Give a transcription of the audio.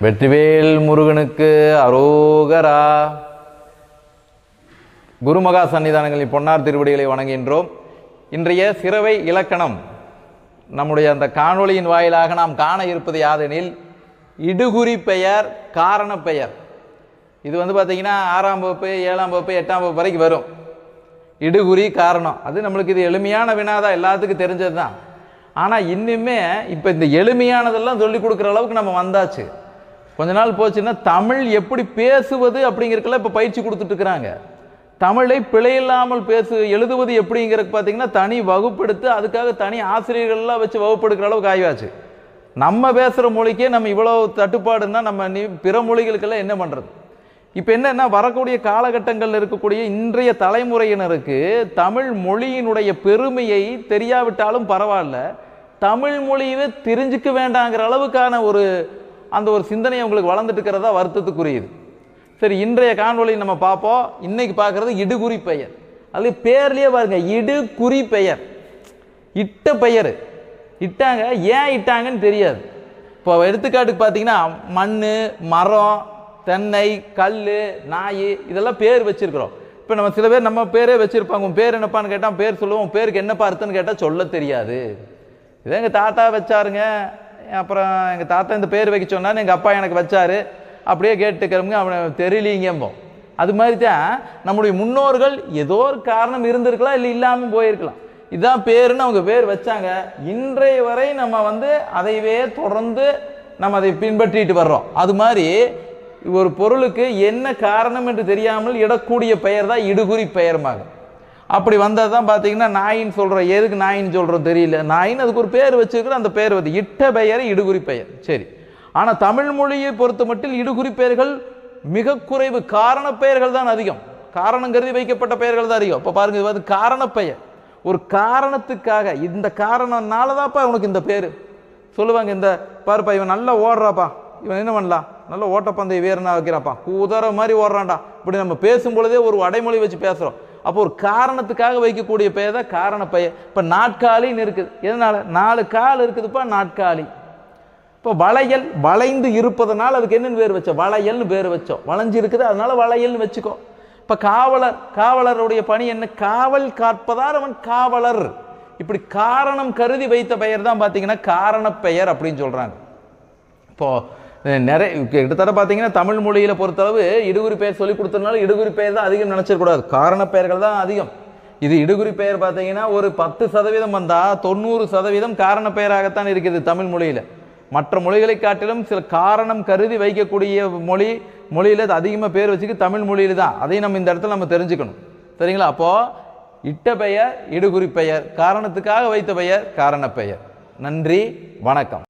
வெற்றிவேல் முருகனுக்கு அரோகரா. குருமகா சன்னிதானங்களின் பொன்னார் திருவடிகளை வணங்குகின்றோம். இன்றைய சிறவை இலக்கணம் நம்முடைய அந்த காணொளியின் வாயிலாக நாம் காண இருப்பது யாதெனில் இடுகுறி பெயர், காரண பெயர். இது பார்த்தீங்கன்னா 6ஆம் வகுப்பு 7ஆம் வகுப்பு 8ஆம் வகுப்பு வரைக்கும் வரும். இடுகுறி காரணம் அது நம்மளுக்கு இது எளிமையான வினாதான், எல்லாத்துக்கும் தெரிஞ்சது தான். ஆனால் இன்னுமே இப்போ இந்த எளிமையானதெல்லாம் சொல்லி கொடுக்குற அளவுக்கு நம்ம வந்தாச்சு. கொஞ்ச நாள் போச்சுன்னா தமிழ் எப்படி பேசுவது அப்படிங்கிறதுக்கெல்லாம் இப்போ பயிற்சி கொடுத்துட்டு இருக்கிறாங்க. தமிழை பிழையில்லாமல் எழுதுவது எப்படிங்கிறதுக்கு பார்த்தீங்கன்னா தனி வகுப்பெடுத்து அதுக்காக தனி ஆசிரியர்கள்லாம் வச்சு வகுப்பெடுக்கிற அளவுக்கு ஆகியாச்சு. நம்ம பேசுகிற மொழிக்கே நம்ம இவ்வளோ தட்டுப்பாடுன்னா நம்ம பிற மொழிகளுக்கெல்லாம் என்ன பண்ணுறது? இப்போ என்னன்னா, வரக்கூடிய காலகட்டங்களில் இருக்கக்கூடிய இன்றைய தலைமுறையினருக்கு தமிழ் மொழியினுடைய பெருமையை தெரியாவிட்டாலும் பரவாயில்ல, தமிழ் மொழியவே தெரிஞ்சுக்க வேண்டாங்கிற அளவுக்கான அந்த ஒரு சிந்தனை உங்களுக்கு வளர்ந்துட்டு இருக்கிறதா வருத்தத்துக்குரியது. சரி, இன்றைய காணொளி நம்ம பார்ப்போம். இன்னைக்கு பார்க்கறது இடுகுறி பெயர். அது பேர்லயே பாருங்க, இடுகுறி பெயர். இட்ட பெயர் இட்டாங்க, ஏன் இட்டாங்கன்னு தெரியாது. இப்போ எடுத்துக்காட்டுக்கு பார்த்தீங்கன்னா மண், மரம், தென்னை, கல், நாய் இதெல்லாம் பேர் வச்சிருக்கிறோம். இப்போ நம்ம சில பேர் நம்ம பேரே வச்சிருப்பாங்க. உன் பேர் என்னப்பான்னு கேட்டால் பேர் சொல்லுவோம். உன் பேருக்கு என்னப்பா அர்த்தம்னு கேட்டால் சொல்ல தெரியாது. இதை எங்கள் தாத்தா வச்சாருங்க, அப்புறம் எங்கள் தாத்தா இந்த பேர் வைக்க சொன்னான்னு எங்கள் அப்பா எனக்கு வச்சாரு, அப்படியே கேட்டுக்கிறவங்க அவனை தெரியலீங்கம்போம். அது மாதிரி தான் நம்முடைய முன்னோர்கள் ஏதோ ஒரு காரணம் இருந்திருக்கலாம், இல்லை இல்லாமல் போயிருக்கலாம். இதுதான் பேருன்னு அவங்க பேர் வச்சாங்க. இன்றைய வரை நம்ம அதைவே தொடர்ந்து நம்ம அதை பின்பற்றிட்டு வர்றோம். அது மாதிரி ஒரு பொருளுக்கு என்ன காரணம் என்று தெரியாமல் இடக்கூடிய பெயர் தான் இடுகுறி பெயர்மாக. அப்படி வந்தது தான் பார்த்தீங்கன்னா நாயின்னு சொல்கிறோம். எதுக்கு நாயின்னு சொல்கிறோம் தெரியல, நாயின்னு அதுக்கு ஒரு பேர் வச்சுருக்கிற அந்த பேர் இட்ட பெயர் இடுகுறி பெயர். சரி, ஆனால் தமிழ் மொழியை பொறுத்த மட்டும் இடுகுறி பெயர்கள் மிக குறைவு, காரண பெயர்கள் தான் அதிகம். காரணம் கருதி வைக்கப்பட்ட பெயர்கள் தான் அதிகம். இப்போ பாருங்க, இது காரண பெயர். ஒரு காரணத்துக்காக, இந்த காரணம்னால தான்ப்பா உனக்கு இந்த பேர் சொல்லுவாங்க. இந்த பாருப்பா, இவன் நல்லா ஓடுறாப்பா, இவன் என்ன பண்ணலாம், நல்ல ஓட்டப்பந்தய வீரனா வைக்கிறாப்பா, குதிரை மாதிரி ஓடுறான்டா, இப்படி நம்ம பேசும்பொழுதே ஒரு அடைமொழி வச்சு பேசுகிறோம். அப்போ ஒரு காரணத்துக்காக வைக்கக்கூடிய பெயர் தான் காரண பெயர். இப்போ நாட்காலின்னு இருக்குது, எதனால? 4 கால் இருக்குதுப்பா, நாட்காலி. இப்போ வளையல், வளைந்து இருப்பதனால அதுக்கு என்னன்னு பேர் வச்சோம்? வளையல்னு பேர் வச்சோம். வளைஞ்சு இருக்குது அதனால வளையல்னு வச்சுக்கோ. இப்போ காவலர், காவலருடைய பணி என்ன? காவல் காப்பதார் அவன் காவலர். இப்படி காரணம் கருதி வைத்த பெயர் தான் பார்த்தீங்கன்னா காரண பெயர் அப்படின்னு சொல்றாங்க. இப்போ நிறைய கிட்டத்தட்ட பார்த்தீங்கன்னா தமிழ் மொழியில பொறுத்தளவு இடுகுறி பெயர் சொல்லி கொடுத்ததுனால இடுகுறி பெயர் தான் அதிகம் நினைச்சிடக்கூடாது, காரண பெயர்கள் தான் அதிகம். இது இடுகுறி பெயர் பார்த்தீங்கன்னா ஒரு 10% வந்தால் 90% காரண பெயராகத்தான் இருக்குது தமிழ் மொழியில. மற்ற மொழிகளை காட்டிலும் சில காரணம் கருதி வைக்கக்கூடிய மொழியில அதிகமாக பேர் வச்சுக்கு தமிழ் மொழியில தான். அதையும் நம்ம இந்த இடத்துல நம்ம தெரிஞ்சுக்கணும், சரிங்களா? அப்போ இட்ட பெயர் இடுகுறி பெயர், காரணத்துக்காக வைத்த பெயர் காரண பெயர். நன்றி, வணக்கம்.